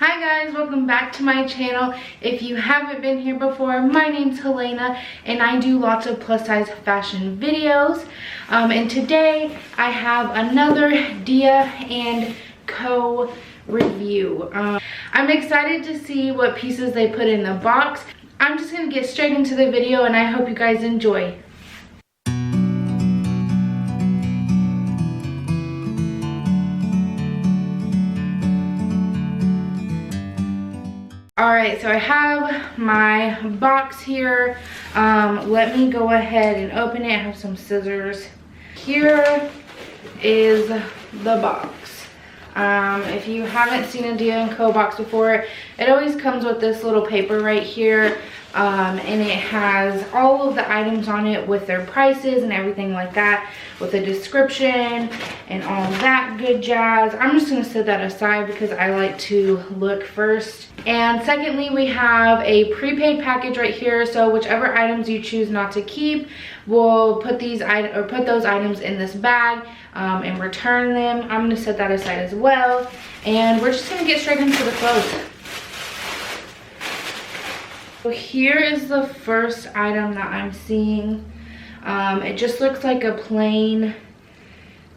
Hi guys, welcome back to my channel. If you haven't been here before, my name's Helena and I do lots of plus size fashion videos. And today I have another Dia & Co review. I'm excited to see what pieces they put in the box. I'm just gonna get straight into the video and I hope you guys enjoy. Alright, so I have my box here. Let me go ahead and open it. I have some scissors. Here is the box. If you haven't seen a Dia & Co box before, it always comes with this little paper right here. And it has all of the items on it with their prices and everything like that, with a description and all that good jazz. I'm just gonna set that aside because I like to look first. And secondly, we have a prepaid package right here. So whichever items you choose not to keep, we'll put those items in this bag and return them. I'm gonna set that aside as well. And we're just gonna get straight into the clothes. So here is the first item that I'm seeing. It just looks like a plain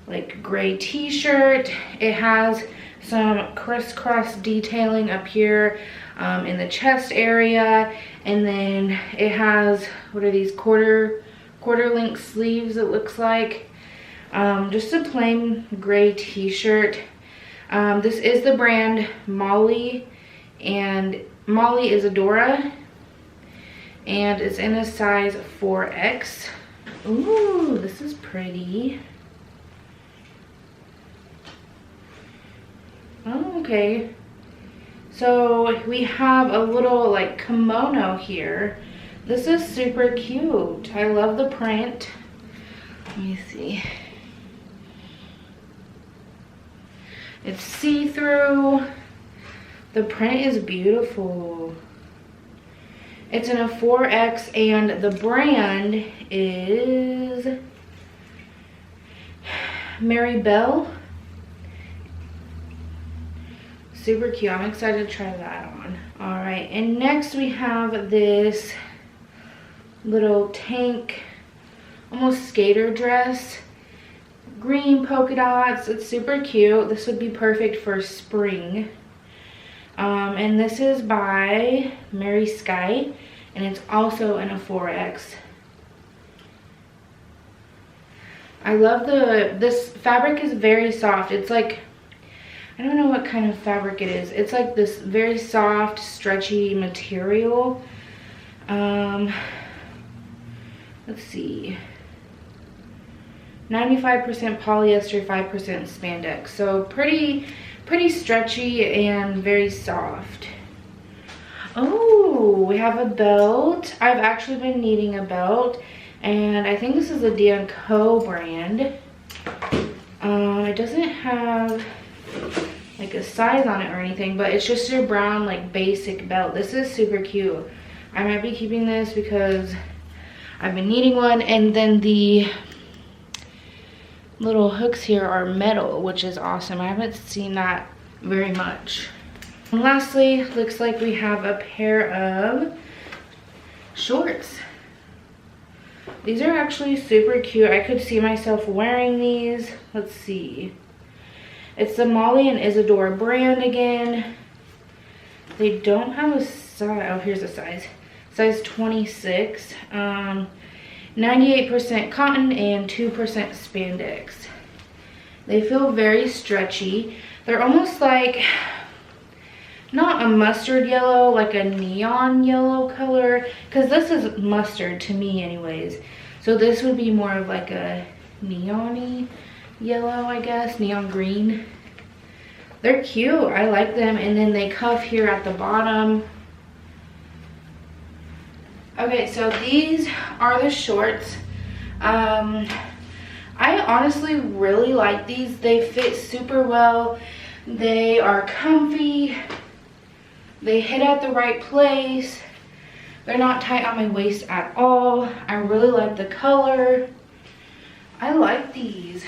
like gray t-shirt. It has some crisscross detailing up here in the chest area, and then it has, what are these, quarter length sleeves, it looks like. Just a plain gray t-shirt. This is the brand Molly, and Molly is Adora, and it's in a size 4X. Ooh, this is pretty. Oh, okay. So we have a little like kimono here. This is super cute. I love the print. Let me see. It's see-through. The print is beautiful. It's in a 4X and the brand is Mary Bell. Super cute. I'm excited to try that on. All right, and next we have this little tank, almost skater dress. Green polka dots. It's super cute. This would be perfect for spring. And this is by Mary Sky, and it's also in a 4X. I love this fabric is very soft. It's like, I don't know what kind of fabric it is. It's like this very soft, stretchy material. Let's see. 95% polyester, 5% spandex. So pretty stretchy and very soft. Oh, we have a belt. I've actually been needing a belt, and I think this is a Dia & Co brand. It doesn't have like a size on it or anything, but it's just your brown like basic belt. This is super cute. I might be keeping this because I've been needing one. And then the little hooks here are metal, which is awesome. I haven't seen that very much. And lastly, looks like we have a pair of shorts. These are actually super cute. I could see myself wearing these. Let's see. It's the Molly and Isadora brand again. They don't have a size. Oh, here's a size. Size 26. 98% cotton and 2% spandex. They feel very stretchy. They're almost like, not a mustard yellow, like a neon yellow color, because this is mustard to me anyways. So this would be more of like a neon-y yellow, I guess, neon green. They're cute. I like them. And then they cuff here at the bottom. Okay, so these are the shorts. I honestly really like these. They fit super well. They are comfy. They hit at the right place. They're not tight on my waist at all. I really like the color. I like these.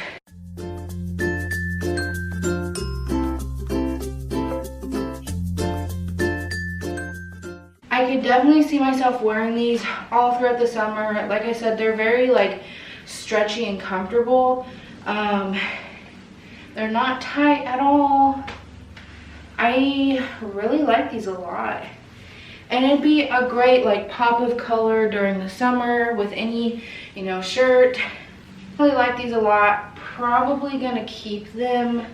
I could definitely see myself wearing these all throughout the summer. Like I said, they're very like stretchy and comfortable. They're not tight at all. I really like these a lot. And it'd be a great like pop of color during the summer with any, you know, shirt. I really like these a lot. Probably gonna keep them,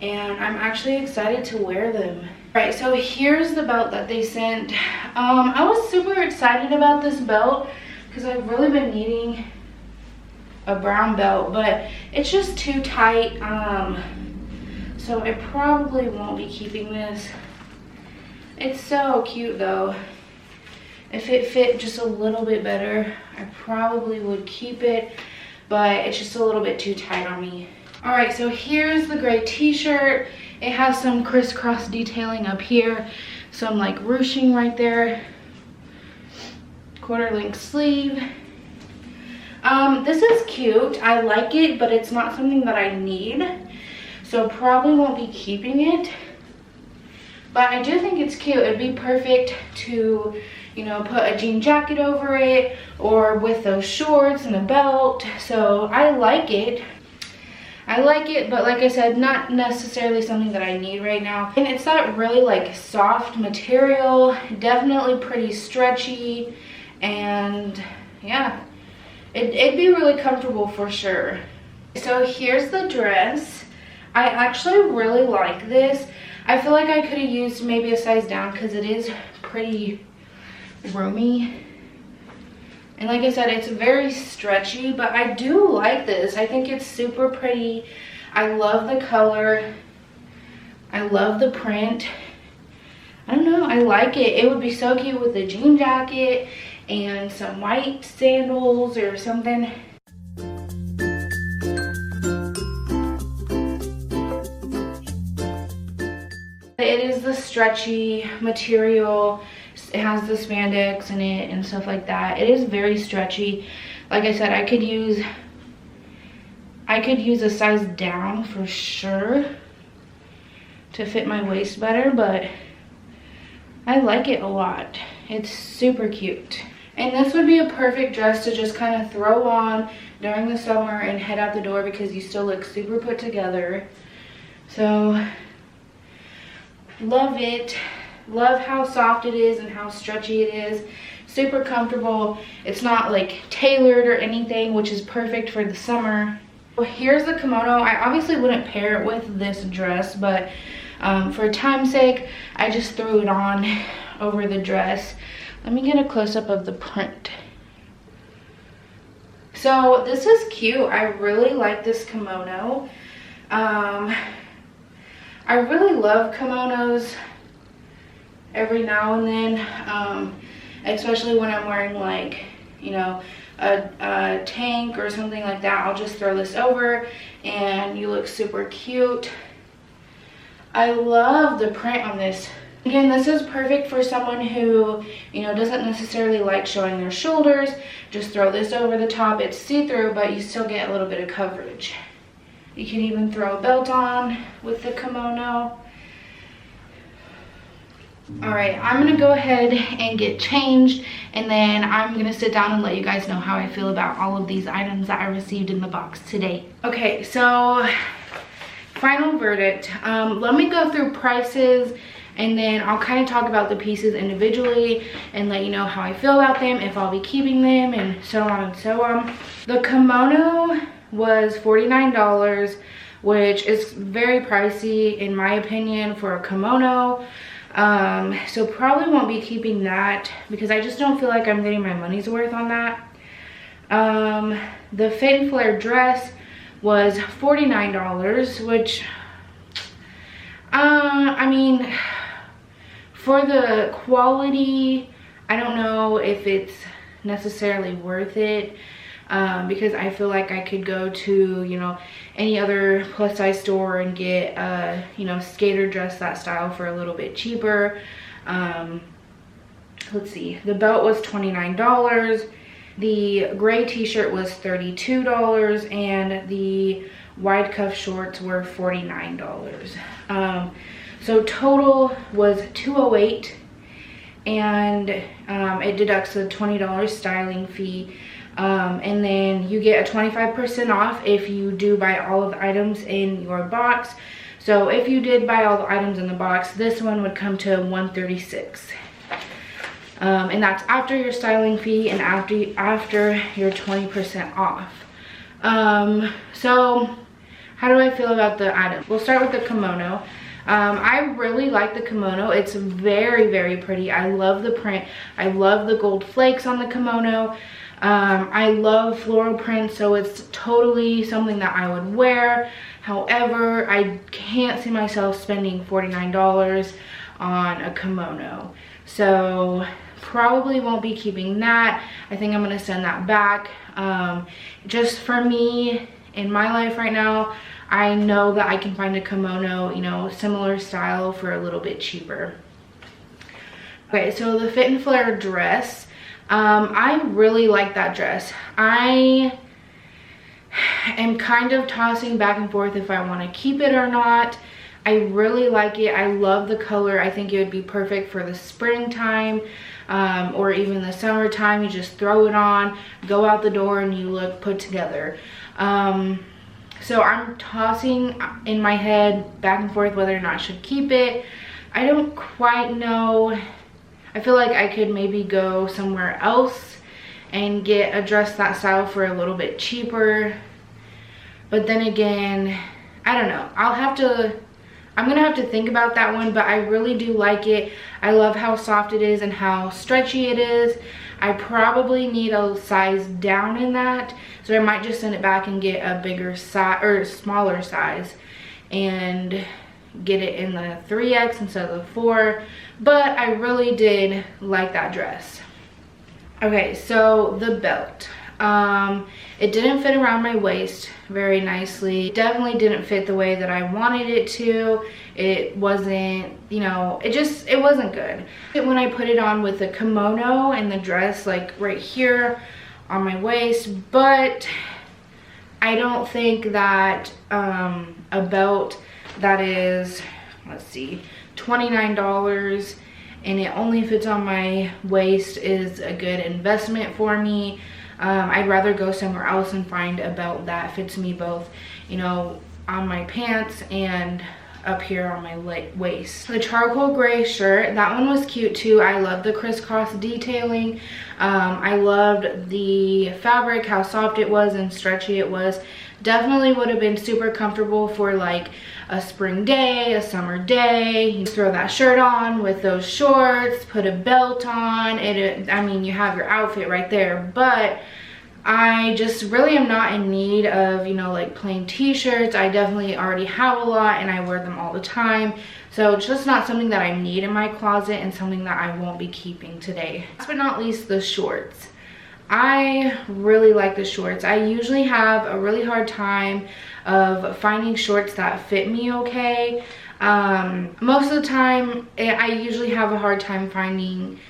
and I'm actually excited to wear them. All right, so here's the belt that they sent. I was super excited about this belt because I've really been needing a brown belt, but it's just too tight. So I probably won't be keeping this. It's so cute though. If it fit just a little bit better, I probably would keep it, but it's just a little bit too tight on me. All right, so here's the gray t-shirt. It has some crisscross detailing up here, some like ruching right there. Quarter length sleeve. This is cute. I like it, but it's not something that I need, so probably won't be keeping it. But I do think it's cute. It'd be perfect to, you know, put a jean jacket over it or with those shorts and a belt. So I like it. I like it, but like I said, not necessarily something that I need right now. And it's that really like soft material, definitely pretty stretchy, and yeah, it'd be really comfortable for sure. So here's the dress. I actually really like this. I feel like I could have used maybe a size down because it is pretty roomy. And like I said, it's very stretchy, but I do like this. I think it's super pretty. I love the color. I love the print. I don't know, I like it. It would be so cute with a jean jacket and some white sandals or something. It is the stretchy material. It has the spandex in it and stuff like that. It is very stretchy. Like I said, I could use a size down for sure to fit my waist better, but I like it a lot. It's super cute. And this would be a perfect dress to just kind of throw on during the summer and head out the door because you still look super put together. So love it. Love how soft it is and how stretchy it is. Super comfortable. It's not like tailored or anything, which is perfect for the summer. Well, here's the kimono. I obviously wouldn't pair it with this dress, but for time's sake, I just threw it on over the dress. Let me get a close-up of the print. So this is cute. I really like this kimono. I really love kimonos every now and then, especially when I'm wearing like, you know, a tank or something like that. I'll just throw this over and you look super cute. I love the print on this. Again, this is perfect for someone who, you know, doesn't necessarily like showing their shoulders. Just throw this over the top. It's see-through, but you still get a little bit of coverage. You can even throw a belt on with the kimono. All right, I'm gonna go ahead and get changed, and then I'm gonna sit down and let you guys know how I feel about all of these items that I received in the box today. Okay, so final verdict. Let me go through prices, and then I'll kind of talk about the pieces individually and let you know how I feel about them, if I'll be keeping them, and so on and so on. The kimono was $49, which is very pricey in my opinion for a kimono. So probably won't be keeping that because I just don't feel like I'm getting my money's worth on that. The Fit and Flare dress was $49, which I mean, for the quality, I don't know if it's necessarily worth it, because I feel like I could go to, you know, any other plus size store and get a, you know, skater dress that style for a little bit cheaper. Let's see, the belt was $29, the gray t-shirt was $32, and the wide cuff shorts were $49. So total was $208, and it deducts a $20 styling fee. And then you get a 25% off if you do buy all of the items in your box. So if you did buy all the items in the box, this one would come to $136. And that's after your styling fee and after your 20% off. So how do I feel about the item? We'll start with the kimono. I really like the kimono. It's very, very pretty. I love the print. I love the gold flakes on the kimono. I love floral print, so it's totally something that I would wear. However, I can't see myself spending $49 on a kimono. So probably won't be keeping that. I think I'm gonna send that back. Just for me, in my life right now, I know that I can find a kimono, you know, similar style for a little bit cheaper. Okay, so the Fit and Flare dress. I really like that dress. I am kind of tossing back and forth if I want to keep it or not. I really like it. I love the color. I think it would be perfect for the springtime, or even the summertime. You just throw it on, go out the door, and you look put together. So I'm tossing in my head back and forth whether or not I should keep it. I don't quite know. I feel like I could maybe go somewhere else and get a dress that style for a little bit cheaper. But then again, I don't know. I'm gonna have to think about that one, but I really do like it. I love how soft it is and how stretchy it is. I probably need a size down in that, so I might just send it back and get a bigger size or smaller size and get it in the 3X instead of the 4. But I really did like that dress. Okay, so the belt. It didn't fit around my waist very nicely. Definitely didn't fit the way that I wanted it to. It wasn't, you know, it wasn't good. When I put it on with the kimono and the dress, like right here on my waist, but I don't think that a belt that is, let's see, $29 and it only fits on my waist is a good investment for me. I'd rather go somewhere else and find a belt that fits me both, you know, on my pants and up here on my waist. The charcoal gray shirt, that one was cute too. I love the crisscross detailing. I loved the fabric, how soft it was and stretchy it was. Definitely would have been super comfortable for like a spring day, a summer day. You throw that shirt on with those shorts, put a belt on, I mean, you have your outfit right there. But I just really am not in need of, you know, like plain t-shirts. I definitely already have a lot and I wear them all the time. So it's just not something that I need in my closet and something that I won't be keeping today. Last but not least, the shorts. I really like the shorts. I usually have a really hard time of finding shorts that fit me okay. Most of the time, I usually have a hard time finding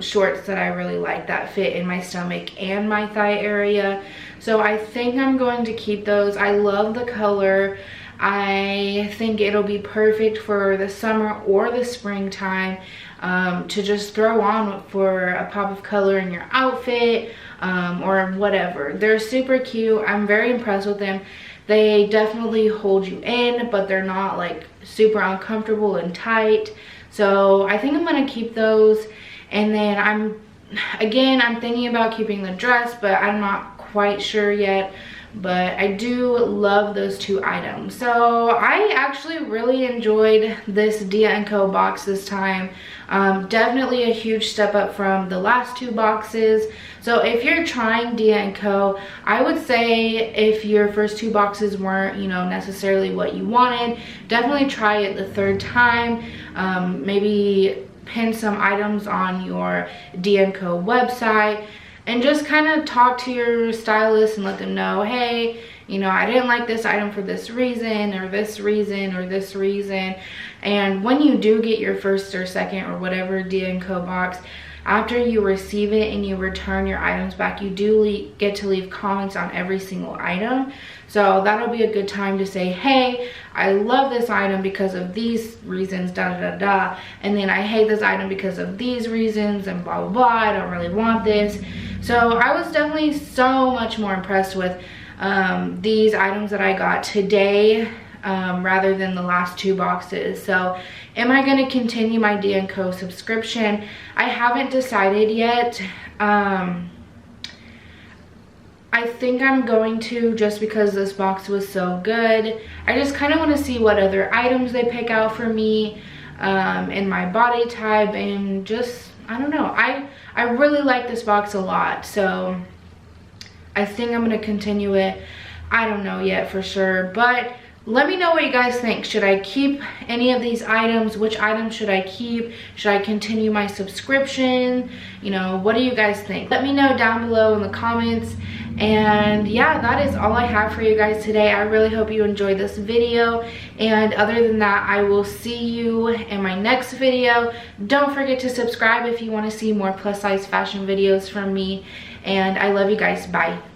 shorts that I really like that fit in my stomach and my thigh area. So I think I'm going to keep those. I love the color. I think it'll be perfect for the summer or the springtime. To just throw on for a pop of color in your outfit, or whatever. They're super cute. I'm very impressed with them. They definitely hold you in, but they're not like super uncomfortable and tight. So I think I'm gonna keep those. And then I'm thinking about keeping the dress, but I'm not quite sure yet. But I do love those two items. So I actually really enjoyed this Dia & Co box this time. Definitely a huge step up from the last two boxes. So if you're trying Dia & Co, I would say if your first two boxes weren't, you know, necessarily what you wanted, definitely try it the third time. Maybe pin some items on your Dia & Co website. And just kind of talk to your stylist and let them know, hey, you know, I didn't like this item for this reason or this reason or this reason. And when you do get your first or second or whatever Dia & Co box, after you receive it and you return your items back, you do get to leave comments on every single item. So that'll be a good time to say, hey, I love this item because of these reasons, da da da da, and then I hate this item because of these reasons, and blah blah blah, I don't really want this. So I was definitely so much more impressed with these items that I got today rather than the last 2 boxes. So am I going to continue my D&Co subscription? I haven't decided yet. I think I'm going to, just because this box was so good. I just kind of want to see what other items they pick out for me in my body type, and just, I don't know. I really like this box a lot, so I think I'm going to continue it. I don't know yet for sure, but let me know what you guys think. Should I keep any of these items? Which items should I keep? Should I continue my subscription? You know, what do you guys think? Let me know down below in the comments. And yeah, that is all I have for you guys today. I really hope you enjoyed this video, and other than that, I will see you in my next video. Don't forget to subscribe if you want to see more plus size fashion videos from me, and I love you guys. Bye.